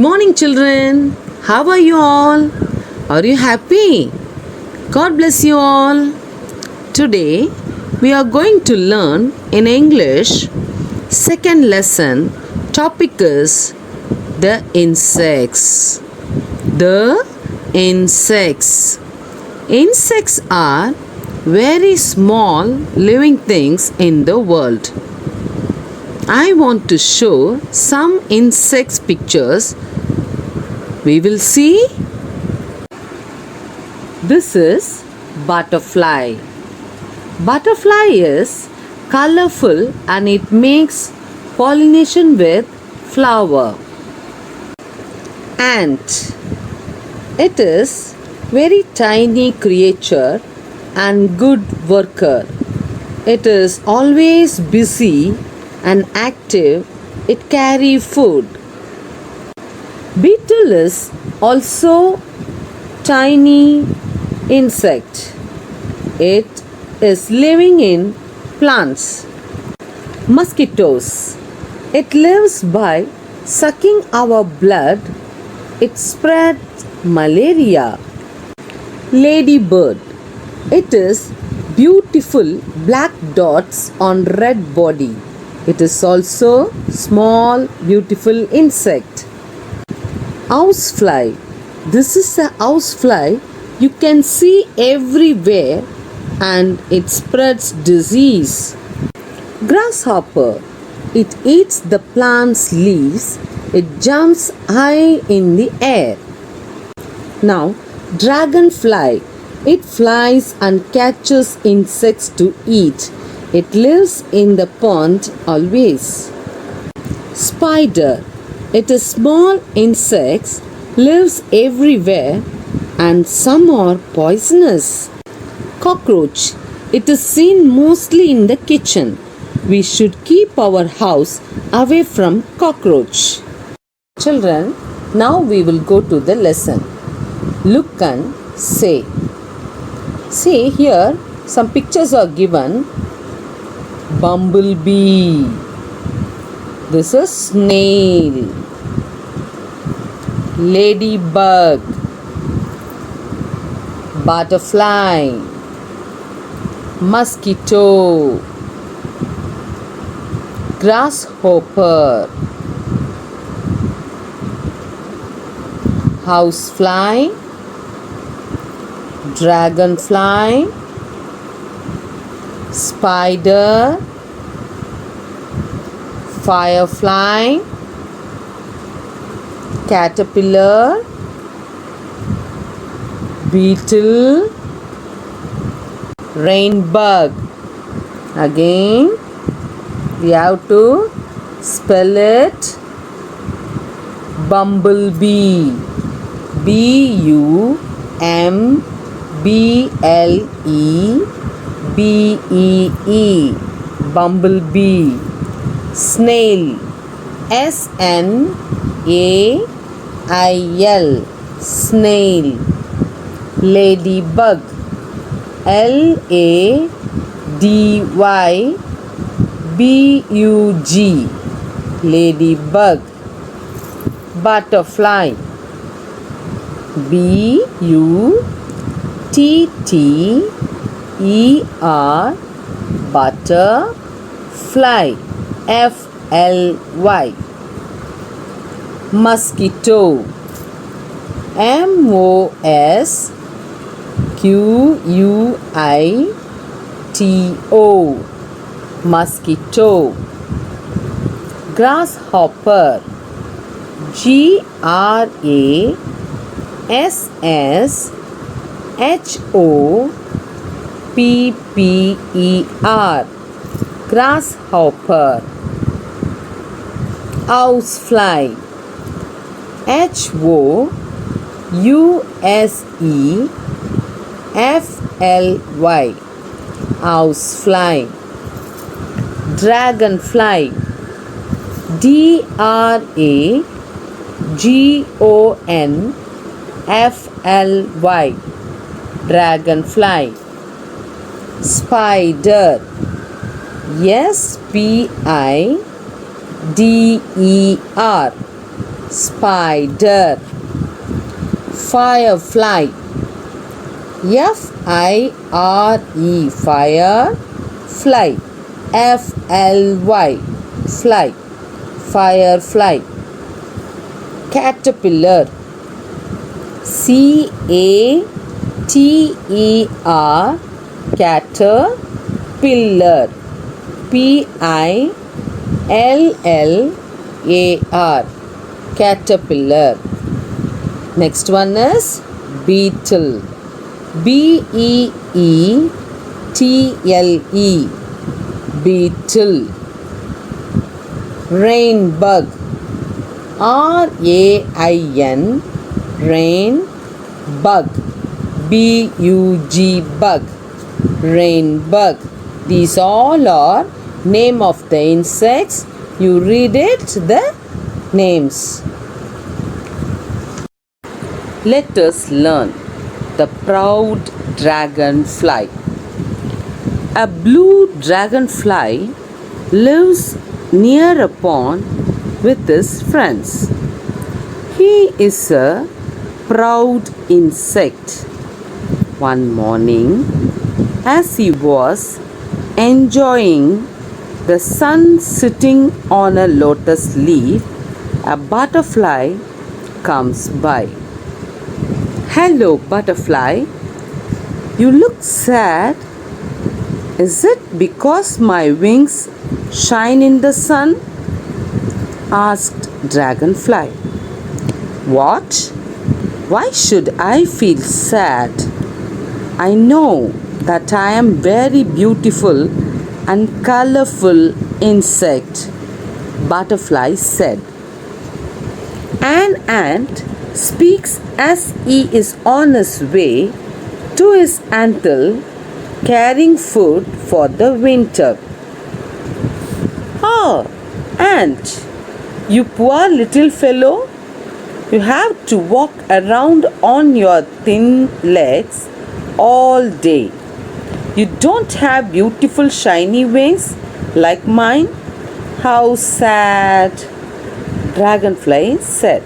morning, children. How are you all? Are you happy? God bless you all. Today, we are going to learn in English. Second lesson topic is the insects. The insects. Insects are very small living things in the world. I want to show some insects pictures. We will see. This is butterfly. Butterfly is colorful and it makes pollination with flower. Ant. It is very tiny creature and good worker. It is always busy and active. It carry food. Beetle is also tiny insect. It is living in plants. Mosquitoes. It lives by sucking our blood. It spreads malaria. Ladybird. It is beautiful black dots on red body. It is also small beautiful insect. Housefly. This is a housefly you can see everywhere and it spreads disease. Grasshopper. It eats the plant's leaves. It jumps high in the air. Now, dragonfly. It flies and catches insects to eat. It lives in the pond always. Spider. It is small insects, lives everywhere and some are poisonous. Cockroach. It is seen mostly in the kitchen. We should keep our house away from cockroach. Children, now we will go to the lesson. Look and say. See here, some pictures are given. Bumblebee. This is snail. Ladybug. Butterfly. Mosquito. Grasshopper. Housefly. Dragonfly. Spider. Firefly. Caterpillar. Beetle. Rainbug. Again, we have to spell it. Bumblebee. Bumblebee. Bumblebee. Snail. Snail. Snail. Ladybug. Ladybug. Ladybug. Butterfly. Butterfly. Butterfly. Fly. Mosquito. Mosquito. Mosquito. Grasshopper. Grasshopper. Grasshopper. Housefly. Housefly. Housefly. Dragonfly. Dragonfly. Dragonfly. Spider. Spider. spider. Firefly. F-I-R-E, fire. Fly. F-L-Y, fly. Firefly. Caterpillar. C-A-T-E-R, caterpillar. P-I-L-L-A-R, caterpillar. Next one is beetle. B-E-E-T-L-E, beetle. Rain bug. R-A-I-N, rain bug. B-U-G, bug. Rain bug. These all are name of the insects. You read it, the names. Let us learn the proud dragonfly. A blue dragonfly lives near a pond with his friends. He is a proud insect. One morning, as he was enjoying the sun sitting on a lotus leaf, a butterfly comes by. Hello, butterfly. You look sad. Is it because my wings shine in the sun? Asked Dragonfly. What? Why should I feel sad? I know that I am very beautiful and colorful insect, Butterfly said. An ant speaks as he is on his way to his antle carrying food for the winter. Oh, ant, you poor little fellow, you have to walk around on your thin legs all day. You don't have beautiful shiny wings like mine. How sad, Dragonfly said.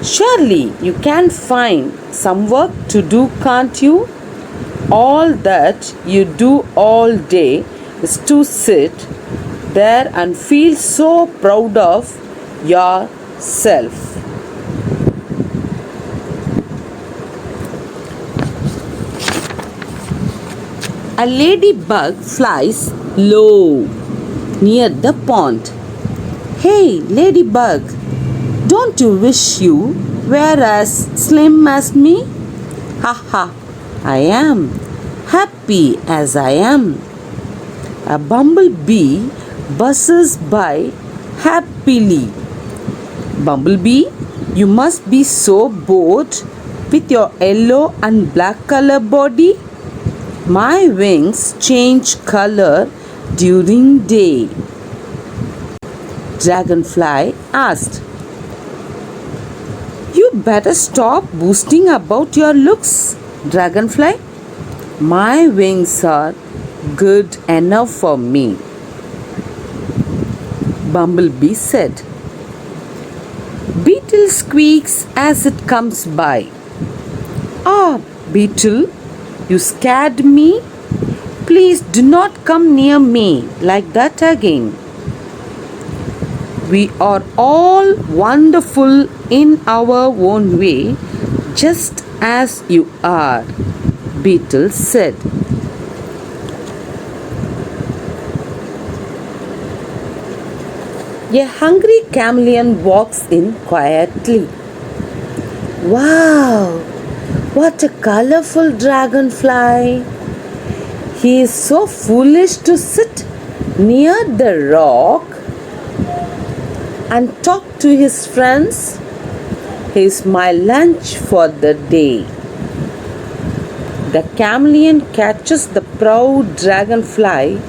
Surely you can find some work to do, can't you? All that you do all day is to sit there and feel so proud of yourself. A ladybug flies low near the pond. Hey, ladybug, don't you wish you were as slim as me? Ha ha, I am happy as I am. A bumblebee buzzes by happily. Bumblebee, you must be so bored with your yellow and black color body. My wings change color during day. Dragonfly asked. You better stop boasting about your looks, Dragonfly. My wings are good enough for me, Bumblebee said. Beetle squeaks as it comes by. Ah, Beetle, you scared me. Please do not come near me like that again. We are all wonderful in our own way, just as you are, Beetle said. A hungry chameleon walks in quietly. Wow, what a colorful dragonfly! He is so foolish to sit near the rock and talk to his friends. He is my lunch for the day. The chameleon catches the proud dragonfly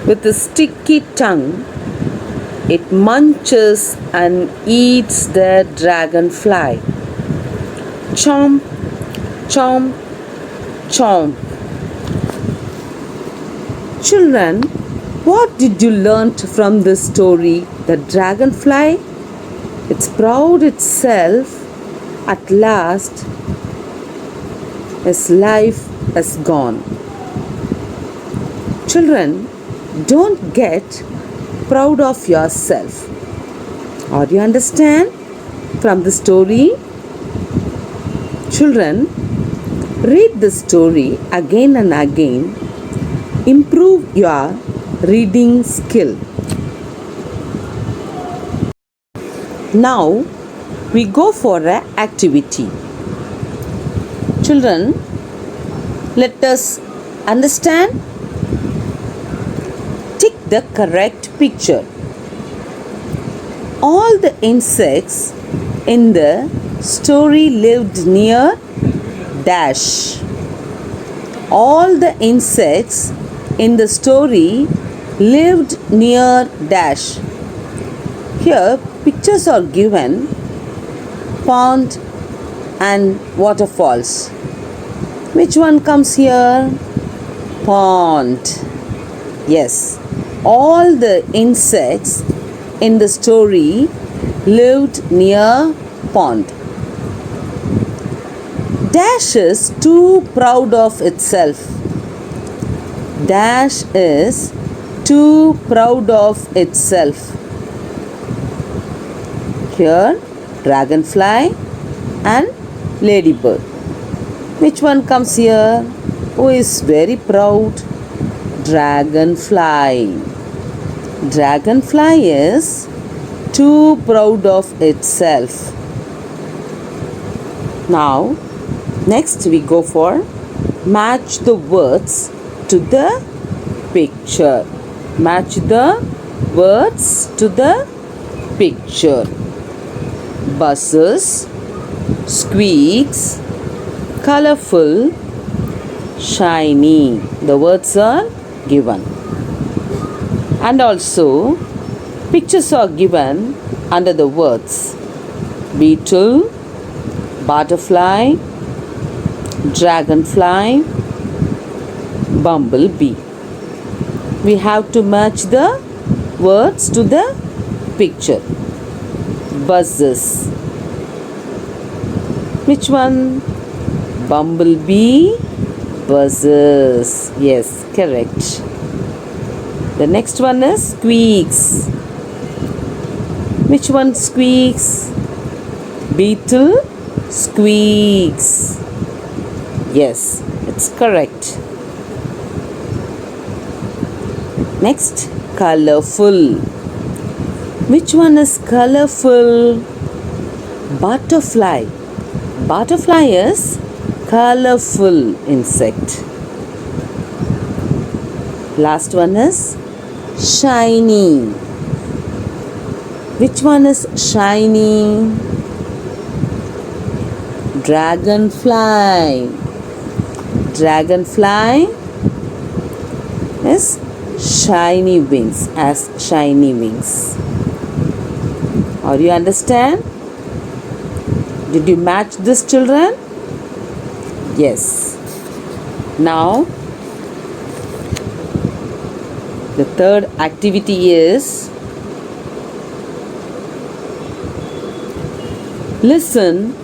with a sticky tongue. It munches and eats the dragonfly. Chomp, chomp, chomp. Children, what did you learn from this story, The Dragonfly? It's proud itself at last. Its life is gone. Children, don't get proud of yourself. Or you understand from the story? Children, read the story again and again. Improve your reading skill. Now we go for an activity. Children, let us understand. Tick the correct picture. All the insects in the story lived near dash. All the insects in the story lived near dash. Here pictures are given: pond and waterfalls. Which one comes here? Pond. Yes, all the insects in the story lived near pond. Dash is too proud of itself. Dash is too proud of itself. Here, dragonfly and ladybird. Which one comes here? Who is very proud? Dragonfly. Dragonfly is too proud of itself. Now, next we go for match the words to the picture. Match the words to the picture. Buses, squeaks, colorful, shiny. The words are given. And also, pictures are given under the words: beetle, butterfly, dragonfly, bumblebee. We have to match the words to the picture. Buzzes. Which one? Bumblebee buzzes. Yes, correct. The next one is squeaks. Which one squeaks? Beetle squeaks. Yes, it's correct. Next, colorful. Which one is colorful? Butterfly. Butterfly is colorful insect. Last one is shiny. Which one is shiny? Dragonfly. Dragonfly is shiny wings, has shiny wings. Or you understand? Did you match this, children? Yes. Now, the third activity is listen,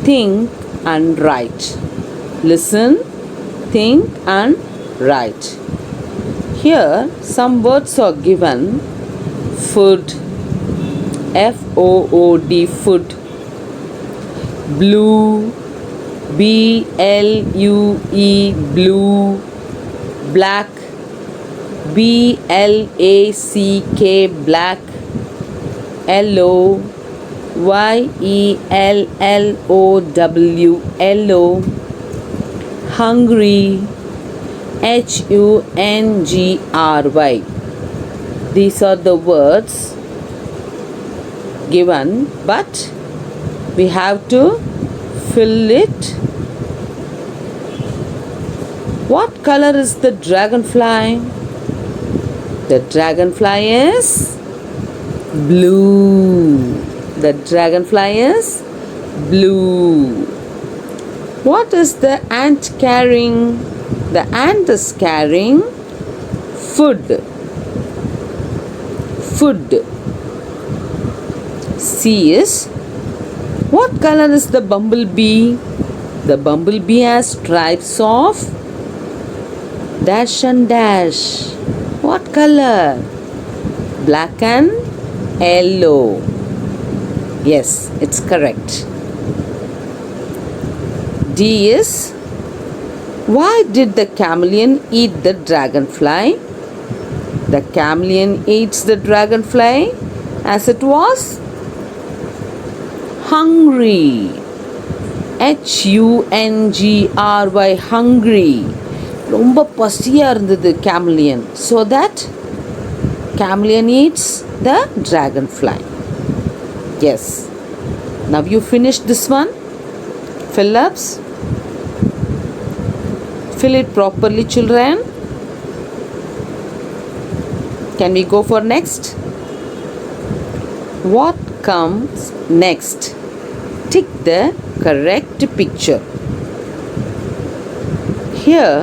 think and write. Listen, think and write. Here some words are given: food, F-O-O-D, food; blue, B-L-U-E, blue; black, B-L-A-C-K, black; yellow, Y-E-L-L-O-W, yellow; hungry, H-U-N-G-R-Y. These are the words given, but we have to fill it. What color is the dragonfly? The dragonfly is blue. The dragonfly is blue. What is the ant carrying? The ant is carrying food. Food. C is, what color is the bumblebee? The bumblebee has stripes of dash and dash. What color? Black and yellow. Yes, it's correct. D is, why did the chameleon eat the dragonfly? The chameleon eats the dragonfly as it was hungry. Hungry. Hungry. ரொம்ப பசியா இருந்தது chameleon. So that chameleon eats the dragonfly. Yes. Now you finished this one. Phillips. Fill it properly, children. Can we go for next? What comes next? Tick the correct picture. Here,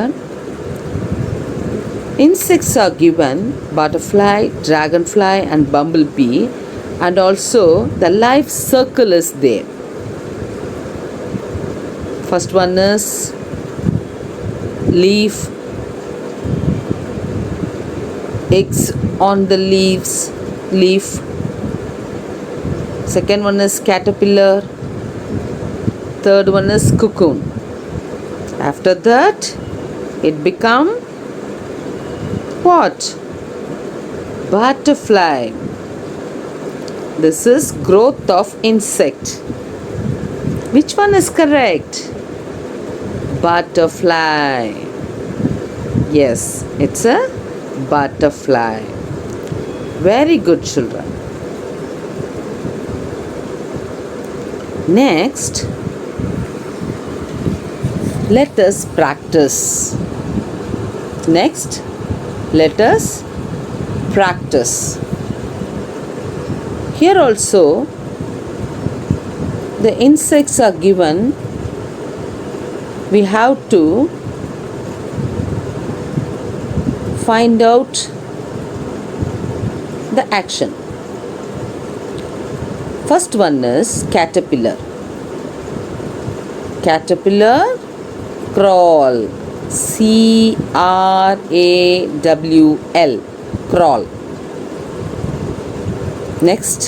insects are given: butterfly, dragonfly, and bumblebee, and also the life circle is there. First one is leaf, eggs on the leaf. Second one is caterpillar. Third one is cocoon. After that, it become what? Butterfly. This is growth of insect. Which one is correct? Butterfly. Yes, it's a butterfly. Very good, children. Next, let us practice. Next, let us practice. Here also, the insects are given. We have to find out the action. First one is caterpillar. Caterpillar crawl. C-R-A-W-L. Crawl. Next,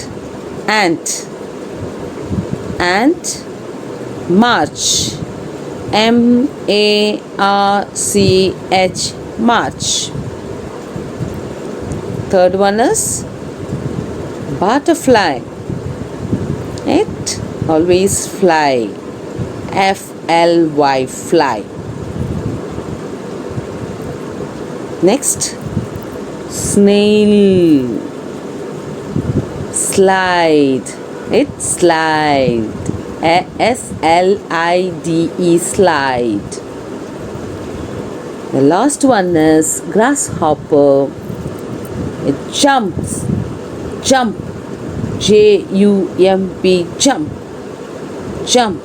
ant. Ant march. M-A-R-C-H. March. Third one is butterfly. It always fly. F-L-Y. Fly. Next, snail. Slide. It slide. S-L-I-D-E. Slide. The last one is grasshopper. It jumps. Jump. J-U-M-P. Jump. Jump.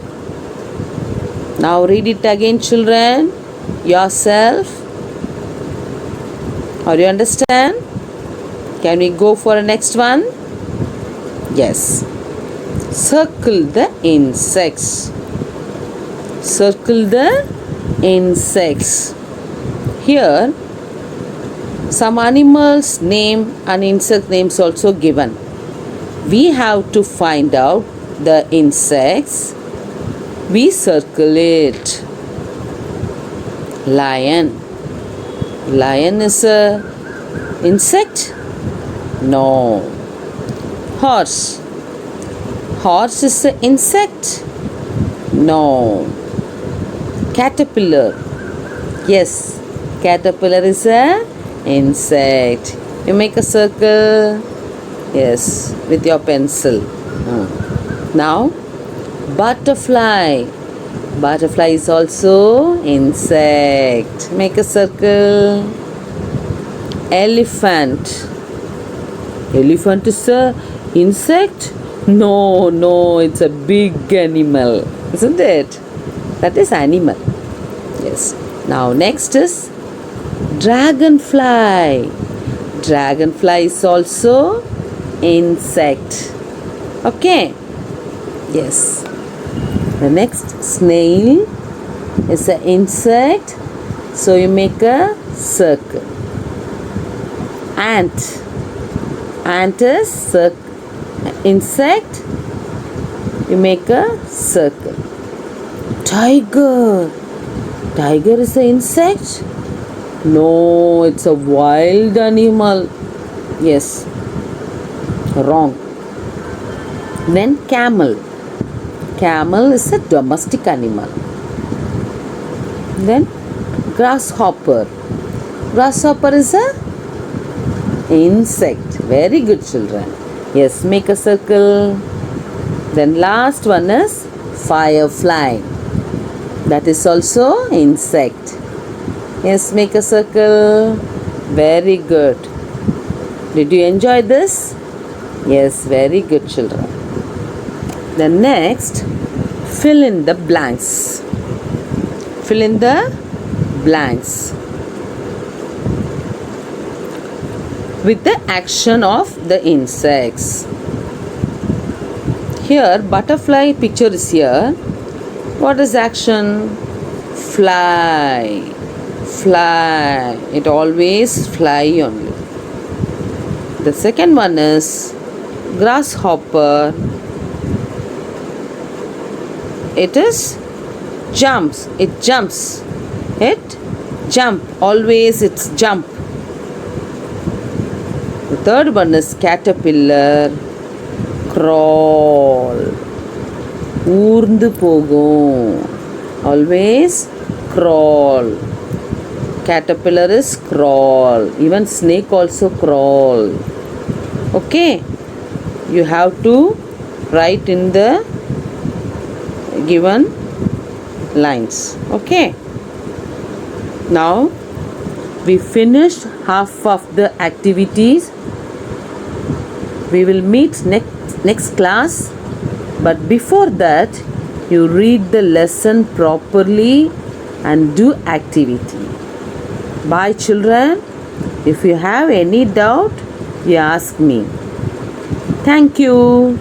Now read it again, children. Yourself. Or you understand? Can we go for a next one? Yes. Circle the insects. Circle the insects. Here, some animals name and insect names also given. We have to find out the insects. We circle it. Lion. Lion is a insect? No. Horse. Horse is an insect? No. Caterpillar. Yes, caterpillar is a insect. You make a circle. Yes, with your pencil. Now, butterfly. Butterfly is also insect. Make a circle. Elephant. Elephant is a insect? No, it's a big animal. Isn't it? That is animal. Yes. Now next is dragonfly. Dragonfly is also insect. Okay? Yes. The next, snail is an insect. So you make a circle. Ant. Ant is insect. You make a circle. Tiger. Tiger is an insect? No, it's a wild animal. Yes. Wrong. Then camel. Camel is a domestic animal. Then grasshopper. Grasshopper is a insect. Very good, children. Yes, make a circle. Then last one is firefly. That is also insect. Yes, make a circle. Very good. Did you enjoy this? Yes, very good, children. Then next, fill in the blanks. Fill in the blanks with the action of the insects. Here, butterfly picture is here. What is action? Fly. Fly. It always fly only. The second one is grasshopper. It is jumps. It jumps. It jump. Always it's jump. The third one is caterpillar. Crawl. ஊர்ந்து போகும். Always crawl. Caterpillar is crawl. Even snake also crawl. Okay. You have to write in the given lines. Okay. Now we finished half of the activities. We will meet next class. But before that, you read the lesson properly and do activity. Bye, children. If you have any doubt, you ask me. Thank you.